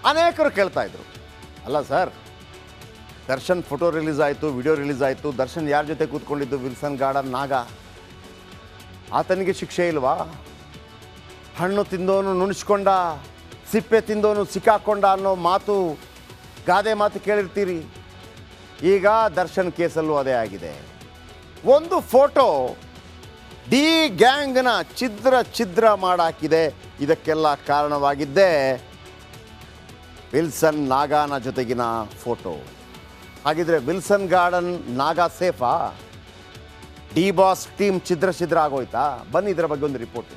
ಅನೇಕರು ಕೇಳ್ತಾ ಇದ್ರು, ಅಲ್ಲ ಸರ್, ದರ್ಶನ್ ಫೋಟೋ ರಿಲೀಸ್ ಆಯಿತು, ವಿಡಿಯೋ ರಿಲೀಸ್ ಆಯಿತು, ದರ್ಶನ್ ಯಾರ ಜೊತೆ ಕೂತ್ಕೊಂಡಿದ್ದು? ವಿಲ್ಸನ್ ಗಾರ್ಡನ್ ನಾಗ. ಆತನಿಗೆ ಶಿಕ್ಷೆ ಇಲ್ವಾ? ಹಣ್ಣು ತಿಂದವನು ನುಣಿಸ್ಕೊಂಡ, ಸಿಪ್ಪೆ ತಿಂದವನು ಸಿಕ್ಕಾಕೊಂಡ ಅನ್ನೋ ಮಾತು, ಗಾದೆ ಮಾತು ಕೇಳಿರ್ತೀರಿ. ಈಗ ದರ್ಶನ್ ಕೇಸಲ್ಲೂ ಅದೇ ಆಗಿದೆ. ಒಂದು ಫೋಟೋ ಡಿ ಗ್ಯಾಂಗ್ನ ಛಿದ್ರ ಮಾಡಾಕಿದೆ. ಇದಕ್ಕೆಲ್ಲ ಕಾರಣವಾಗಿದ್ದೇ ವಿಲ್ಸನ್ ನಾಗಾನ ಜೊತೆಗಿನ ಫೋಟೋ. ಹಾಗಿದ್ರೆ ವಿಲ್ಸನ್ ಗಾರ್ಡನ್ ನಾಗ ಸೇಫಾ? ಡಿ ಬಾಸ್ ಟೀಮ್ ಛಿದ್ರ ಆಗೋಯ್ತಾ? ಬನ್ನಿ ಇದರ ಬಗ್ಗೆ ಒಂದು ರಿಪೋರ್ಟ್.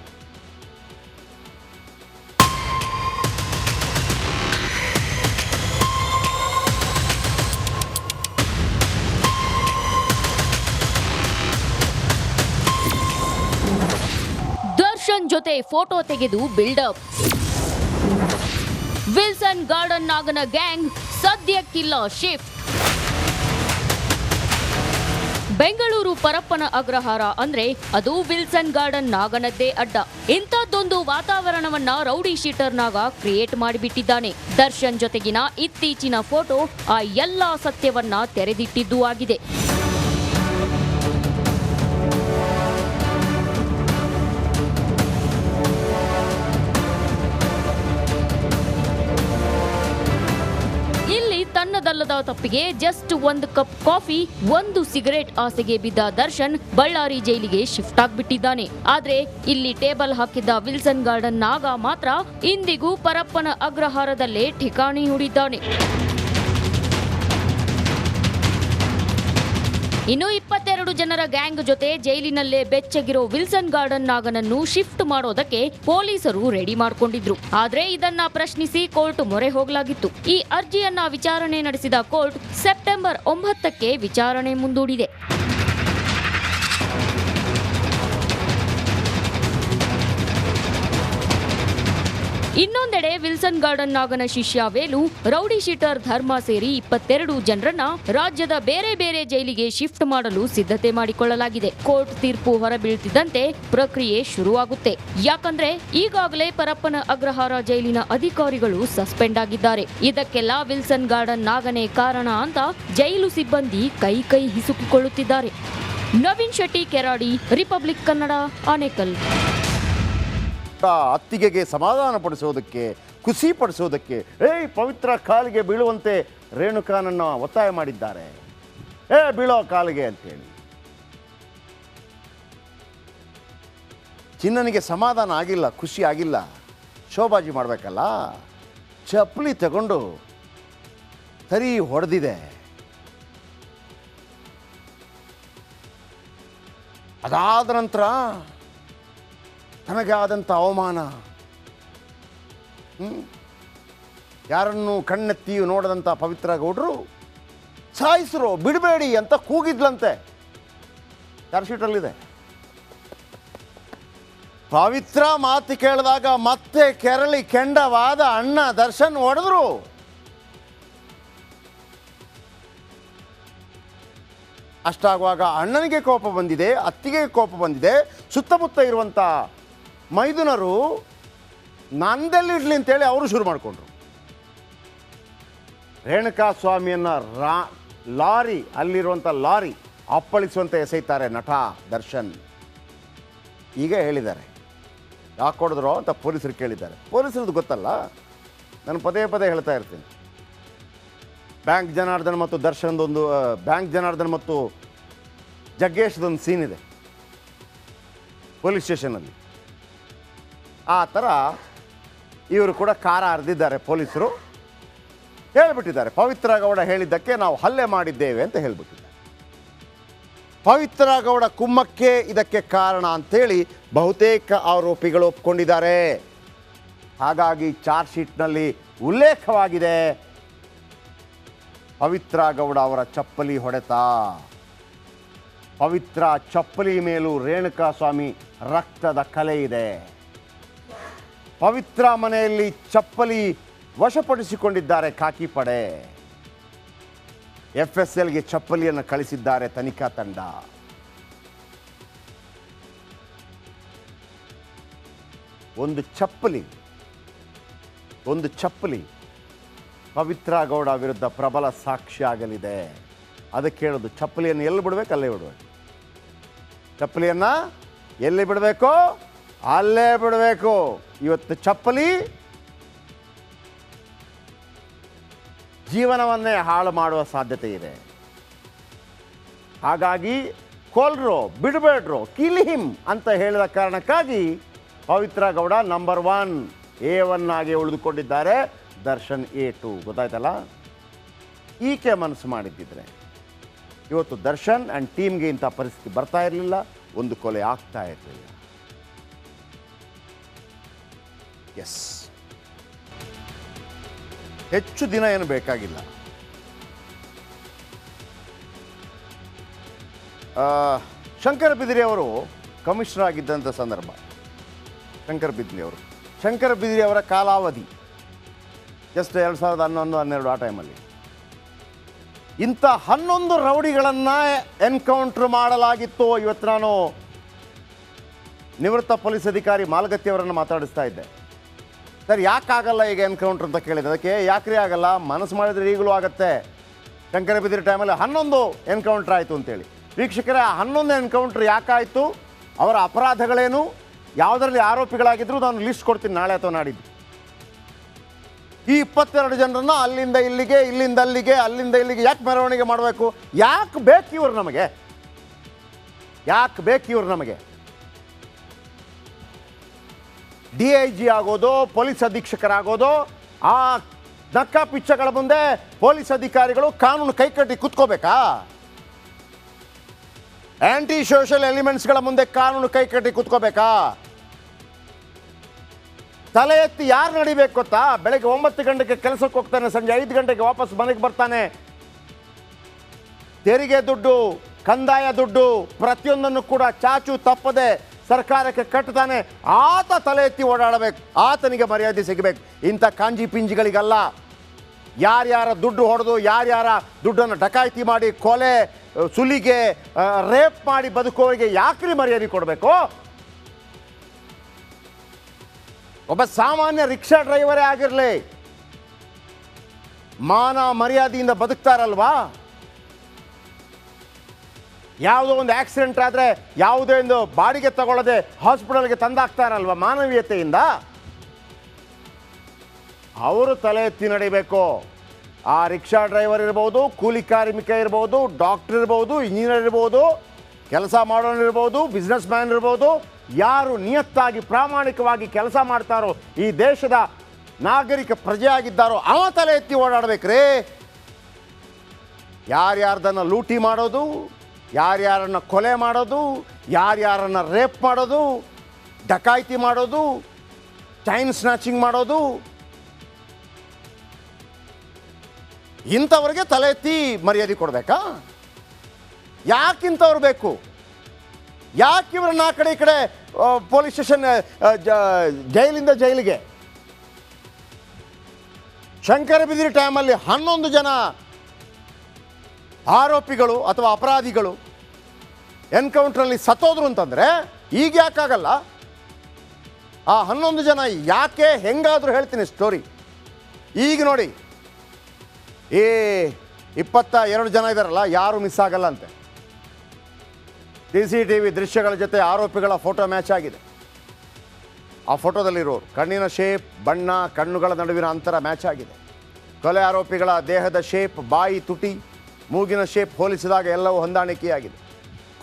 ದರ್ಶನ್ ಜೊತೆ ಫೋಟೋ ತೆಗೆದು ಬಿಲ್ಡಪ್. ವಿಲ್ಸನ್ ಗಾರ್ಡನ್ ನಾಗನ ಗ್ಯಾಂಗ್ ಸದ್ಯಕ್ಕಿಲ್ಲ ಶಿಫ್ಟ್. ಬೆಂಗಳೂರು ಪರಪ್ಪನ ಅಗ್ರಹಾರ ಅಂದ್ರೆ ಅದು ವಿಲ್ಸನ್ ಗಾರ್ಡನ್ ನಾಗನದ್ದೇ ಅಡ್ಡ. ಇಂಥದ್ದೊಂದು ವಾತಾವರಣವನ್ನ ರೌಡಿ ಶೀಟರ್ ನಾಗ ಕ್ರಿಯೇಟ್ ಮಾಡಿಬಿಟ್ಟಿದ್ದಾನೆ. ದರ್ಶನ್ ಜೊತೆಗಿನ ಇತ್ತೀಚಿನ ಫೋಟೋ ಆ ಎಲ್ಲಾ ಸತ್ಯವನ್ನ ತೆರೆದಿಟ್ಟಿದ್ದೂ ಆಗಿದೆ. ತನ್ನದಲ್ಲದ ತಪ್ಪಿಗೆ ಜಸ್ಟ್ ಒಂದು ಕಪ್ ಕಾಫಿ, ಒಂದು ಸಿಗರೇಟ್ ಆಸೆಗೆ ಬಿದ್ದ ದರ್ಶನ್ ಬಳ್ಳಾರಿ ಜೈಲಿಗೆ ಶಿಫ್ಟ್ ಆಗ್ಬಿಟ್ಟಿದ್ದಾನೆ. ಆದ್ರೆ ಇಲ್ಲಿ ಟೇಬಲ್ ಹಾಕಿದ್ದ ವಿಲ್ಸನ್ ಗಾರ್ಡನ್ ನಾಗ ಮಾತ್ರ ಇಂದಿಗೂ ಪರಪ್ಪನ ಅಗ್ರಹಾರದಲ್ಲೇ ಠಿಕಾಣಿ ಹೂಡಿದ್ದಾನೆ. ಇನ್ನು 22 ಜನರ ಗ್ಯಾಂಗ್ ಜೊತೆ ಜೈಲಿನಲ್ಲೇ ಬೆಚ್ಚಗಿರೋ ವಿಲ್ಸನ್ ಗಾರ್ಡನ್ ನಾಗನನ್ನು ಶಿಫ್ಟ್ ಮಾಡೋದಕ್ಕೆ ಪೊಲೀಸರು ರೆಡಿ ಮಾಡ್ಕೊಂಡಿದ್ರು. ಆದ್ರೆ ಇದನ್ನ ಪ್ರಶ್ನಿಸಿ ಕೋರ್ಟ್ ಮೊರೆ ಹೋಗಲಾಗಿತ್ತು. ಈ ಅರ್ಜಿಯನ್ನ ವಿಚಾರಣೆ ನಡೆಸಿದ ಕೋರ್ಟ್ ಸೆಪ್ಟೆಂಬರ್ 9ಕ್ಕೆ ವಿಚಾರಣೆ ಮುಂದೂಡಿದೆ. ಇನ್ನೊಂದೆಡೆ ವಿಲ್ಸನ್ ಗಾರ್ಡನ್ ನಾಗನ ಶಿಷ್ಯ ವೇಲು, ರೌಡಿ ಶೀಟರ್ ಧರ್ಮ ಸೇರಿ 22 ಜನರನ್ನ ರಾಜ್ಯದ ಬೇರೆ ಬೇರೆ ಜೈಲಿಗೆ ಶಿಫ್ಟ್ ಮಾಡಲು ಸಿದ್ಧತೆ ಮಾಡಿಕೊಳ್ಳಲಾಗಿದೆ. ಕೋರ್ಟ್ ತೀರ್ಪು ಹೊರಬೀಳ್ತಿದ್ದಂತೆ ಪ್ರಕ್ರಿಯೆ ಶುರುವಾಗುತ್ತೆ. ಯಾಕಂದ್ರೆ ಈಗಾಗಲೇ ಪರಪ್ಪನ ಅಗ್ರಹಾರ ಜೈಲಿನ ಅಧಿಕಾರಿಗಳು ಸಸ್ಪೆಂಡ್ ಆಗಿದ್ದಾರೆ. ಇದಕ್ಕೆಲ್ಲ ವಿಲ್ಸನ್ ಗಾರ್ಡನ್ ನಾಗನೇ ಕಾರಣ ಅಂತ ಜೈಲು ಸಿಬ್ಬಂದಿ ಕೈ ಹಿಸುಕಿಕೊಳ್ಳುತ್ತಿದ್ದಾರೆ. ನವೀನ್ ಶೆಟ್ಟಿ, ಕೆರಾಡಿ, ರಿಪಬ್ಲಿಕ್ ಕನ್ನಡ, ಆನೇಕಲ್. ಅತ್ತಿಗೆಗೆ ಸಮಾಧಾನ ಪಡಿಸೋದಕ್ಕೆ, ಖುಷಿ ಪಡಿಸೋದಕ್ಕೆ ಪವಿತ್ರ ಕಾಲಿಗೆ ಬೀಳುವಂತೆ ರೇಣುಕಾನನ್ನ ಒತ್ತಾಯ ಮಾಡಿದ್ದಾರೆ. ಬೀಳೋ ಕಾಲಿಗೆ ಅಂತೇಳಿ. ಚಿನ್ನನಿಗೆ ಸಮಾಧಾನ ಆಗಿಲ್ಲ, ಖುಷಿ ಆಗಿಲ್ಲ, ಶೋಭಾಜಿ ಮಾಡಬೇಕಲ್ಲ, ಚಪ್ಪಲಿ ತಗೊಂಡು ಸರಿ ಹೊಡೆದಿದೆ. ಅದಾದ ನಂತರ ತನಗೆ ಆದಂಥ ಅವಮಾನ, ಯಾರನ್ನು ಕಣ್ಣೆತ್ತಿಯೂ ನೋಡದಂಥ ಪವಿತ್ರ ಗೌಡರು ಸಾಯಿಸರು, ಬಿಡಬೇಡಿ ಅಂತ ಕೂಗಿದ್ಲಂತೆ. ಚಾರ್ಜ್ ಶೀಟಲ್ಲಿದೆ. ಪವಿತ್ರ ಮಾತು ಕೇಳಿದಾಗ ಮತ್ತೆ ಕೆರಳಿ ಕೆಂಡವಾದ ಅಣ್ಣ ದರ್ಶನ್ ಹೊಡೆದ್ರು. ಅಷ್ಟಾಗುವಾಗ ಅಣ್ಣನಿಗೆ ಕೋಪ ಬಂದಿದೆ, ಅತ್ತಿಗೆ ಕೋಪ ಬಂದಿದೆ. ಸುತ್ತಮುತ್ತ ಇರುವಂಥ ಮೈದುನರು ನಂದೆಲ್ಲಿಡ್ಲಿ ಅಂತೇಳಿ ಅವರು ಶುರು ಮಾಡಿಕೊಂಡ್ರು. ರೇಣುಕಾ ಸ್ವಾಮಿಯನ್ನ ಲಾರಿ, ಅಲ್ಲಿರುವಂಥ ಲಾರಿ ಅಪ್ಪಳಿಸುವಂತೆ ಎಸೆಯುತ್ತಾರೆ ನಟ ದರ್ಶನ್. ಈಗ ಹೇಳಿದ್ದಾರೆ, ಯಾಕೆ ಹೊಡೆದ್ರು ಅಂತ ಪೊಲೀಸರು ಕೇಳಿದ್ದಾರೆ. ಪೊಲೀಸರದ್ದು ಗೊತ್ತಲ್ಲ, ನಾನು ಪದೇ ಹೇಳ್ತಾ ಇರ್ತೀನಿ. ಬ್ಯಾಂಕ್ ಜನಾರ್ದನ್ ಮತ್ತು ದರ್ಶನ್ದೊಂದು, ಬ್ಯಾಂಕ್ ಜನಾರ್ದನ್ ಮತ್ತು ಜಗ್ಗೇಶ್ದೊಂದು ಸೀನ್ ಇದೆ ಪೊಲೀಸ್ ಸ್ಟೇಷನಲ್ಲಿ. ಆ ಥರ ಇವರು ಕೂಡ ಕಾರ ಹರಿದಿದ್ದಾರೆ. ಪೊಲೀಸರು ಹೇಳಿಬಿಟ್ಟಿದ್ದಾರೆ, ಪವಿತ್ರ ಗೌಡ ಹೇಳಿದ್ದಕ್ಕೆ ನಾವು ಹಲ್ಲೆ ಮಾಡಿದ್ದೇವೆ ಅಂತ ಹೇಳಿಬಿಟ್ಟಿದ್ದಾರೆ. ಪವಿತ್ರ ಗೌಡ ಕುಮ್ಮಕ್ಕೆ ಇದಕ್ಕೆ ಕಾರಣ ಅಂಥೇಳಿ ಬಹುತೇಕ ಆರೋಪಿಗಳು ಒಪ್ಕೊಂಡಿದ್ದಾರೆ. ಹಾಗಾಗಿ ಚಾರ್ಜ್ ಶೀಟ್ನಲ್ಲಿ ಉಲ್ಲೇಖವಾಗಿದೆ ಪವಿತ್ರ ಗೌಡ ಅವರ ಚಪ್ಪಲಿ ಹೊಡೆತ. ಪವಿತ್ರ ಚಪ್ಪಲಿ ಮೇಲೂ ರೇಣುಕಾ ಸ್ವಾಮಿ ರಕ್ತದ ಕಲೆ ಇದೆ. ಪವಿತ್ರ ಮನೆಯಲ್ಲಿ ಚಪ್ಪಲಿ ವಶಪಡಿಸಿಕೊಂಡಿದ್ದಾರೆ ಖಾಕಿ ಪಡೆ. FSLಗೆ ಚಪ್ಪಲಿಯನ್ನು ಕಳಿಸಿದ್ದಾರೆ ತನಿಖಾ ತಂಡ. ಒಂದು ಚಪ್ಪಲಿ ಪವಿತ್ರ ಗೌಡ ವಿರುದ್ಧ ಪ್ರಬಲ ಸಾಕ್ಷಿ ಆಗಲಿದೆ. ಅದಕ್ಕೆ ಹೇಳೋದು, ಚಪ್ಪಲಿಯನ್ನು ಎಲ್ಲಿ ಬಿಡಬೇಕು ಅಲ್ಲೇ ಬಿಡಬೇಕು. ಚಪ್ಪಲಿಯನ್ನು ಎಲ್ಲಿ ಬಿಡಬೇಕು ಅಲ್ಲೇ ಬಿಡಬೇಕು. ಇವತ್ತು ಚಪ್ಪಲಿ ಜೀವನವನ್ನೇ ಹಾಳು ಮಾಡುವ ಸಾಧ್ಯತೆ ಇದೆ. ಹಾಗಾಗಿ ಕೊಲ್ರು, ಬಿಡಬೇಡ್ರು, ಕಿಲ್ ಹಿಮ್ ಅಂತ ಹೇಳಿದ ಕಾರಣಕ್ಕಾಗಿ ಪವಿತ್ರ ಗೌಡ ನಂಬರ್ 1 A1 ಆಗಿ ಉಳಿದುಕೊಂಡಿದ್ದಾರೆ. ದರ್ಶನ್ A2. ಗೊತ್ತಾಯ್ತಲ್ಲ? ಈಕೆ ಮನಸ್ಸು ಮಾಡಿದ್ದಿದ್ರೆ ಇವತ್ತು ದರ್ಶನ್ ಆ್ಯಂಡ್ ಟೀಮ್ಗೆ ಇಂಥ ಪರಿಸ್ಥಿತಿ ಬರ್ತಾ ಇರಲಿಲ್ಲ, ಒಂದು ಕೊಲೆ ಆಗ್ತಾ ಇರಲಿಲ್ಲ. ಎಸ್, ಹೆಚ್ಚು ದಿನ ಏನು ಬೇಕಾಗಿಲ್ಲ. ಶಂಕರ ಬಿದಿರಿ ಅವರು ಕಮಿಷನರ್ ಆಗಿದ್ದಂಥ ಸಂದರ್ಭ. ಶಂಕರ ಬಿದಿರಿ ಅವರ ಕಾಲಾವಧಿ ಜಸ್ಟ್ 2011-12 ಆ ಟೈಮಲ್ಲಿ ಇಂಥ 11 ರೌಡಿಗಳನ್ನು ಎನ್ಕೌಂಟ್ರ್ ಮಾಡಲಾಗಿತ್ತು. ಇವತ್ತು ನಾನು ನಿವೃತ್ತ ಪೊಲೀಸ್ ಅಧಿಕಾರಿ ಮಾಲಗತ್ತಿ ಅವರನ್ನು ಮಾತಾಡಿಸ್ತಾ ಇದ್ದೆ. ಸರ್, ಯಾಕಾಗಲ್ಲ ಈಗ ಎನ್ಕೌಂಟ್ರ್ ಅಂತ ಕೇಳಿದೆ. ಅದಕ್ಕೆ ಯಾಕ್ರಿ ಆಗಲ್ಲ, ಮನಸ್ಸು ಮಾಡಿದರೆ ಈಗಲೂ ಆಗುತ್ತೆ. ಶಂಕರ ಬಿದಿರಿ ಟೈಮಲ್ಲಿ 11 ಎನ್ಕೌಂಟ್ರ್ ಆಯಿತು ಅಂತೇಳಿ. ವೀಕ್ಷಕರೇ, 11 ಎನ್ಕೌಂಟ್ರ್ ಯಾಕಾಯಿತು, ಅವರ ಅಪರಾಧಗಳೇನು, ಯಾವುದರಲ್ಲಿ ಆರೋಪಿಗಳಾಗಿದ್ದರು, ನಾನು ಲಿಸ್ಟ್ ಕೊಡ್ತೀನಿ ನಾಳೆ ಅಥವಾ ನಾಡಿದ್ದು. ಈ 22 ಜನರನ್ನು ಅಲ್ಲಿಂದ ಇಲ್ಲಿಗೆ, ಇಲ್ಲಿಂದ ಅಲ್ಲಿಗೆ, ಅಲ್ಲಿಂದ ಇಲ್ಲಿಗೆ ಯಾಕೆ ಮೆರವಣಿಗೆ ಮಾಡಬೇಕು? ಯಾಕೆ ಬೇಕು ಇವರು ನಮಗೆ? DIG ಆಗೋದು, ಪೊಲೀಸ್ ಅಧೀಕ್ಷಕರಾಗೋದು, ಆ ನಕ್ಕ ಪಿಚ್ಚಗಳ ಮುಂದೆ ಪೊಲೀಸ್ ಅಧಿಕಾರಿಗಳು ಕಾನೂನು ಕೈಕಟ್ಟಿ ಕುತ್ಕೋಬೇಕಾ? ಆಂಟಿ ಸೋಷಿಯಲ್ ಎಲಿಮೆಂಟ್ಸ್ಗಳ ಮುಂದೆ ಕಾನೂನು ಕೈಕಟ್ಟಿ ಕುತ್ಕೋಬೇಕಾ? ತಲೆ ಎತ್ತಿ ಯಾರು ನಡಿಬೇಕು ಗೊತ್ತಾ? ಬೆಳಗ್ಗೆ 9 ಗಂಟೆಗೆ ಕೆಲಸಕ್ಕೆ ಹೋಗ್ತಾನೆ, ಸಂಜೆ 5 ಗಂಟೆಗೆ ವಾಪಸ್ ಮನೆಗೆ ಬರ್ತಾನೆ. ತೆರಿಗೆ ದುಡ್ಡು, ಕಂದಾಯ ದುಡ್ಡು ಪ್ರತಿಯೊಂದನ್ನು ಕೂಡ ಚಾಚು ತಪ್ಪದೆ ಸರ್ಕಾರಕ್ಕೆ ಕಟ್ತಾನೆ. ಆತ ತಲೆ ಎತ್ತಿ ಓಡಾಡಬೇಕು, ಆತನಿಗೆ ಮರ್ಯಾದೆ ಸಿಗಬೇಕು. ಇಂಥ ಕಾಂಜಿ ಪಿಂಜಿಗಳಿಗಲ್ಲ. ಯಾರ್ಯಾರ ದುಡ್ಡು ಹೊಡೆದು, ಯಾರ್ಯಾರ ದುಡ್ಡನ್ನು ಡಕಾಯಿತಿ ಮಾಡಿ, ಕೊಲೆ, ಸುಲಿಗೆ, ರೇಪ್ ಮಾಡಿ ಬದುಕೋರಿಗೆ ಯಾಕ್ರಿ ಮರ್ಯಾದೆ ಕೊಡಬೇಕು? ಒಬ್ಬ ಸಾಮಾನ್ಯ ರಿಕ್ಷಾ ಡ್ರೈವರೇ ಆಗಿರಲಿ, ಮಾನ ಮರ್ಯಾದೆಯಿಂದ ಬದುಕ್ತಾರಲ್ವಾ? ಯಾವುದೋ ಒಂದು ಆಕ್ಸಿಡೆಂಟ್ ಆದರೆ ಯಾವುದೋ ಒಂದು ಬಾಡಿಗೆ ತಗೊಳ್ಳದೆ ಹಾಸ್ಪಿಟಲ್ಗೆ ತಂದಾಕ್ತಾರಲ್ವ ಮಾನವೀಯತೆಯಿಂದ? ಅವರು ತಲೆ ಎತ್ತಿ ನಡಿಬೇಕು. ಆ ರಿಕ್ಷಾ ಡ್ರೈವರ್ ಇರ್ಬೋದು, ಕೂಲಿ ಕಾರ್ಮಿಕ ಇರ್ಬೋದು, ಡಾಕ್ಟರ್ ಇರ್ಬೋದು, ಇಂಜಿನಿಯರ್ ಇರ್ಬೋದು, ಕೆಲಸ ಮಾಡೋನು ಇರ್ಬೋದು, ಬಿಸ್ನೆಸ್ ಮ್ಯಾನ್ ಇರ್ಬೋದು, ಯಾರು ನಿಯತ್ತಾಗಿ ಪ್ರಾಮಾಣಿಕವಾಗಿ ಕೆಲಸ ಮಾಡ್ತಾರೋ, ಈ ದೇಶದ ನಾಗರಿಕ ಪ್ರಜೆಯಾಗಿದ್ದಾರೋ ಅವ ತಲೆ ಎತ್ತಿ ಓಡಾಡಬೇಕ್ರಿ. ಯಾರ್ಯಾರ್ದನ್ನು ಲೂಟಿ ಮಾಡೋದು, ಯಾರ್ಯಾರನ್ನು ಕೊಲೆ ಮಾಡೋದು, ಯಾರ್ಯಾರನ್ನು ರೇಪ್ ಮಾಡೋದು, ಡಕಾಯಿತಿ ಮಾಡೋದು, ಚೈನ್ ಸ್ನ್ಯಾಚಿಂಗ್ ಮಾಡೋದು, ಇಂಥವ್ರಿಗೆ ತಲೆ ಎತ್ತಿ ಮರ್ಯಾದೆ ಕೊಡಬೇಕಾ? ಯಾಕಿಂಥವ್ರು ಬೇಕು? ಯಾಕೆ ಇವ್ರನ್ನ ಆ ಕಡೆ ಈ ಕಡೆ ಪೊಲೀಸ್ ಸ್ಟೇಷನ್, ಜೈಲಿಂದ ಜೈಲಿಗೆ? ಶಂಕರ ಬಿದಿರಿ ಟೈಮಲ್ಲಿ 11 ಜನ ಆರೋಪಿಗಳು ಅಥವಾ ಅಪರಾಧಿಗಳು ಎನ್ಕೌಂಟ್ರಲ್ಲಿ ಸತ್ತೋದ್ರು ಅಂತಂದರೆ ಈಗ ಯಾಕಾಗಲ್ಲ? ಆ 11 ಜನ ಯಾಕೆ, ಹೆಂಗಾದರೂ ಹೇಳ್ತೀನಿ ಸ್ಟೋರಿ. ಈಗ ನೋಡಿ, ಈ 22 ಜನ ಇದ್ದಾರಲ್ಲ, ಯಾರು ಮಿಸ್ ಆಗಲ್ಲ ಅಂತೆ. CCTV ದೃಶ್ಯಗಳ ಜೊತೆ ಆರೋಪಿಗಳ ಫೋಟೋ ಮ್ಯಾಚ್ ಆಗಿದೆ. ಆ ಫೋಟೋದಲ್ಲಿರೋರು ಕಣ್ಣಿನ ಶೇಪ್, ಬಣ್ಣ, ಕಣ್ಣುಗಳ ನಡುವಿನ ಅಂತರ ಮ್ಯಾಚ್ ಆಗಿದೆ. ಕೊಲೆ ಆರೋಪಿಗಳ ದೇಹದ ಶೇಪ್, ಬಾಯಿ, ತುಟಿ, ಮೂಗಿನ ಶೇಪ್ ಹೋಲಿಸಿದಾಗ ಎಲ್ಲವೂ ಹೊಂದಾಣಿಕೆಯಾಗಿದೆ.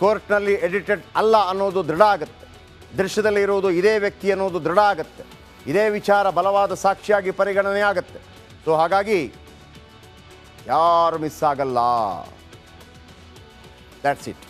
ಕೋರ್ಟ್ನಲ್ಲಿ ಎಡಿಟೆಡ್ ಅಲ್ಲ ಅನ್ನೋದು ದೃಢ ಆಗುತ್ತೆ. ದೃಶ್ಯದಲ್ಲಿ ಇರುವುದು ಇದೇ ವ್ಯಕ್ತಿ ಅನ್ನೋದು ದೃಢ ಆಗುತ್ತೆ. ಇದೇ ವಿಚಾರ ಬಲವಾದ ಸಾಕ್ಷಿಯಾಗಿ ಪರಿಗಣನೆ ಆಗುತ್ತೆ. ಸೊ ಹಾಗಾಗಿ ಯಾರು ಮಿಸ್ ಆಗಲ್ಲ. That's it.